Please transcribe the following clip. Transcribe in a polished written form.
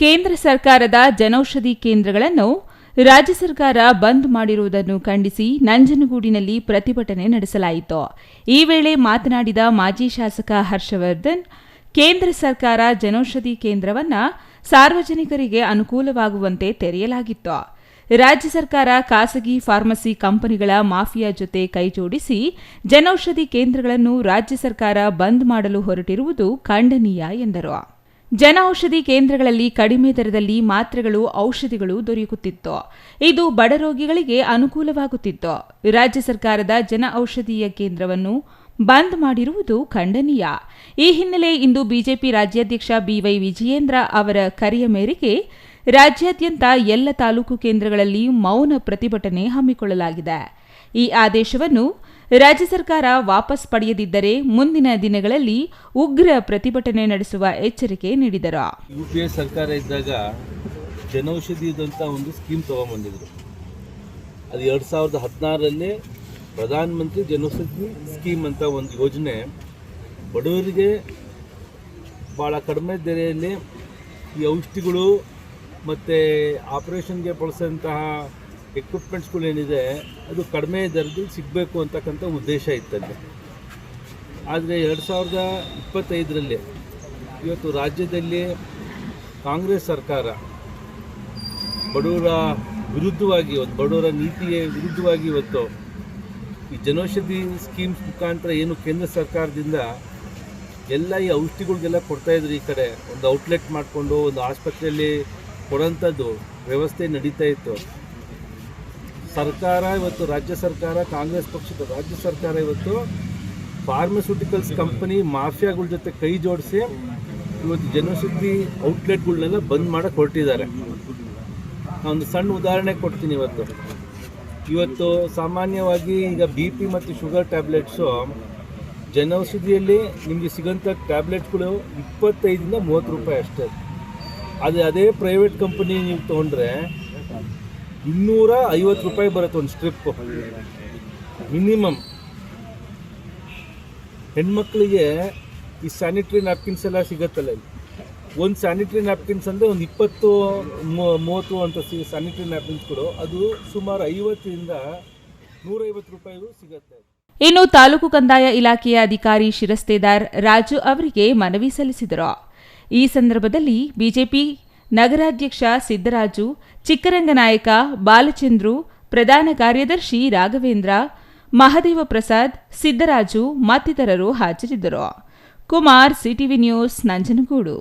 ಕೇಂದ್ರ ಸರ್ಕಾರದ ಜನೌಷಧಿ ಕೇಂದ್ರಗಳನ್ನು ರಾಜ್ಯ ಸರ್ಕಾರ ಬಂದ್ ಮಾಡಿರುವುದನ್ನು ಖಂಡಿಸಿ ನಂಜನಗೂಡಿನಲ್ಲಿ ಪ್ರತಿಭಟನೆ ನಡೆಸಲಾಯಿತು. ಈ ವೇಳೆ ಮಾತನಾಡಿದ ಮಾಜಿ ಶಾಸಕ ಹರ್ಷವರ್ಧನ್, ಕೇಂದ್ರ ಸರ್ಕಾರ ಜನೌಷಧಿ ಕೇಂದ್ರವನ್ನು ಸಾರ್ವಜನಿಕರಿಗೆ ಅನುಕೂಲವಾಗುವಂತೆ ತೆರೆಯಲಾಗಿತ್ತು. ರಾಜ್ಯ ಸರ್ಕಾರ ಖಾಸಗಿ ಫಾರ್ಮಸಿ ಕಂಪನಿಗಳ ಮಾಫಿಯಾ ಜೊತೆ ಕೈಜೋಡಿಸಿ ಜನೌಷಧಿ ಕೇಂದ್ರಗಳನ್ನು ರಾಜ್ಯ ಸರ್ಕಾರ ಬಂದ್ ಮಾಡಲು ಹೊರಟಿರುವುದು ಖಂಡನೀಯ ಎಂದರು. ಜನೌಷಧಿ ಕೇಂದ್ರಗಳಲ್ಲಿ ಕಡಿಮೆ ದರದಲ್ಲಿ ಮಾತ್ರೆಗಳು, ಔಷಧಿಗಳು ದೊರೆಯುತ್ತಿತ್ತು. ಇದು ಬಡ ರೋಗಿಗಳಿಗೆ ಅನುಕೂಲವಾಗುತ್ತಿತ್ತು. ರಾಜ್ಯ ಸರ್ಕಾರದ ಜನಔಷಧೀಯ ಕೇಂದ್ರವನ್ನು ಬಂದ್ ಮಾಡಿರುವುದು ಖಂಡನೀಯ. ಈ ಹಿನ್ನೆಲೆ ಇಂದು ಬಿಜೆಪಿ ರಾಜ್ಯಾಧ್ಯಕ್ಷ ಬಿವೈ ವಿಜಯೇಂದ್ರ ಅವರ ಕರೆಯ ಮೇರೆಗೆ ರಾಜ್ಯಾದ್ಯಂತ ಎಲ್ಲ ತಾಲೂಕು ಕೇಂದ್ರಗಳಲ್ಲಿ ಮೌನ ಪ್ರತಿಭಟನೆ ಹಮ್ಮಿಕೊಳ್ಳಲಾಗಿದೆ. ಈ ಆದೇಶವನ್ನು ರಾಜ್ಯ ಸರ್ಕಾರ ವಾಪಸ್ ಪಡೆಯದಿದ್ದರೆ ಮುಂದಿನ ದಿನಗಳಲ್ಲಿ ಉಗ್ರ ಪ್ರತಿಭಟನೆ ನಡೆಸುವ ಎಚ್ಚರಿಕೆ ನೀಡಿದರು. ಯುಪಿಎ ಸರ್ಕಾರ ಇದ್ದಾಗ ಜನೌಷಧಿದಂತ ಒಂದು ಸ್ಕೀಮ್ ತಗೊಂಡ್ಬಂದಿದ್ರು. ಅದು 2016ರಲ್ಲಿ ಪ್ರಧಾನ ಮಂತ್ರಿ ಜನೌಷಧಿ ಸ್ಕೀಮ್ ಅಂತ ಒಂದು ಯೋಜನೆ ಬಡವರಿಗೆ ಭಾಳ ಕಡಿಮೆ ದೆಲೆಯಲ್ಲಿ ಈ ಔಷಧಿಗಳು ಮತ್ತು ಆಪರೇಷನ್ಗೆ ಬಳಸೋಂತಹ ಎಕ್ವಿಪ್ಮೆಂಟ್ಸ್ಗಳೇನಿದೆ ಅದು ಕಡಿಮೆ ದರದಲ್ಲಿ ಸಿಗಬೇಕು ಅಂತಕ್ಕಂಥ ಉದ್ದೇಶ ಇತ್ತಲ್ಲಿ. ಆದರೆ 2025ರಲ್ಲಿ ಇವತ್ತು ರಾಜ್ಯದಲ್ಲಿ ಕಾಂಗ್ರೆಸ್ ಸರ್ಕಾರ ಬಡವರ ವಿರುದ್ಧವಾಗಿ, ಬಡವರ ನೀತಿಗೆ ವಿರುದ್ಧವಾಗಿ ಇವತ್ತು ಈ ಜನೌಷಧಿ ಸ್ಕೀಮ್ಸ್ ಮುಖಾಂತರ ಏನು ಕೇಂದ್ರ ಸರ್ಕಾರದಿಂದ ಎಲ್ಲ ಈ ಔಷಧಿಗಳಿಗೆಲ್ಲ ಕೊಡ್ತಾಯಿದ್ರು. ಈ ಕಡೆ ಒಂದು ಔಟ್ಲೆಟ್ ಮಾಡಿಕೊಂಡು ಒಂದು ಆಸ್ಪತ್ರೆಯಲ್ಲಿ ಕೊಡೋಂಥದ್ದು ವ್ಯವಸ್ಥೆ ನಡೀತಾ ಇತ್ತು. ಸರ್ಕಾರ ಇವತ್ತು, ರಾಜ್ಯ ಸರ್ಕಾರ, ಕಾಂಗ್ರೆಸ್ ಪಕ್ಷದ ರಾಜ್ಯ ಸರ್ಕಾರ ಇವತ್ತು ಫಾರ್ಮಸ್ಯೂಟಿಕಲ್ಸ್ ಕಂಪನಿ ಮಾಫಿಯಾಗಳ ಜೊತೆ ಕೈ ಜೋಡಿಸಿ ಇವತ್ತು ಜನೌಷಧಿ ಔಟ್ಲೆಟ್ಗಳನ್ನೆಲ್ಲ ಬಂದ್ ಮಾಡಕ್ಕೆ ಹೊರಟಿದ್ದಾರೆ. ಒಂದು ಸಣ್ಣ ಉದಾಹರಣೆ ಕೊಡ್ತೀನಿ. ಇವತ್ತು ಸಾಮಾನ್ಯವಾಗಿ ಈಗ BP ಮತ್ತು ಶುಗರ್ ಟ್ಯಾಬ್ಲೆಟ್ಸು ಜನೌಷಧಿಯಲ್ಲಿ ನಿಮಗೆ ಸಿಗೋಂಥ ಟ್ಯಾಬ್ಲೆಟ್ಗಳು 25ರಿಂದ 30 ರೂಪಾಯಿ ಅಷ್ಟೇ. ಅದೇ ಪ್ರೈವೇಟ್ ಕಂಪನಿ ನೀವು ತೊಗೊಂಡ್ರೆ 250 ರೂಪಾಯಿ ಬರುತ್ತೆ ಒಂದು ಸ್ಟ್ರಿಪ್ ಮಿನಿಮಮ್. ಹೆಣ್ಮಕ್ಳಿಗೆ ಈ ಸ್ಯಾನಿಟ್ರಿ ನ್ಯಾಪ್ಕಿನ್ಸ್ ಎಲ್ಲ ಸಿಗುತ್ತಲ್ಲ, ಒಂದು ಸ್ಯಾನಿಟ್ರಿ ನ್ಯಾಪ್ಕಿನ್ಸ್ ಅಂದರೆ ಒಂದು 20-30 ಅಂತ ಸ್ಯಾನಿಟ್ರಿ ನ್ಯಾಪ್ಕಿನ್ಸ್ಗಳು ಅದು ಸುಮಾರು 50ರಿಂದ 150 ರೂಪಾಯಿಗೂ ಸಿಗುತ್ತೆ. ಇನ್ನು ತಾಲೂಕು ಕಂದಾಯ ಇಲಾಖೆಯ ಅಧಿಕಾರಿ ಶಿರಸ್ತೇದಾರ್ ರಾಜು ಅವರಿಗೆ ಮನವಿ ಸಲ್ಲಿಸಿದರು. ಈ ಸಂದರ್ಭದಲ್ಲಿ ಬಿಜೆಪಿ ನಗರಾಧ್ಯಕ್ಷ ಸಿದ್ದರಾಜು, ಚಿಕ್ಕರಂಗನಾಯಕ, ಬಾಲಚಂದ್ರು, ಪ್ರಧಾನ ಕಾರ್ಯದರ್ಶಿ ರಾಘವೇಂದ್ರ, ಮಹದೇವ ಪ್ರಸಾದ್, ಸಿದ್ದರಾಜು ಮತ್ತಿತರರು ಹಾಜರಿದ್ದರು. Kumar, CTV news, Nanjangud.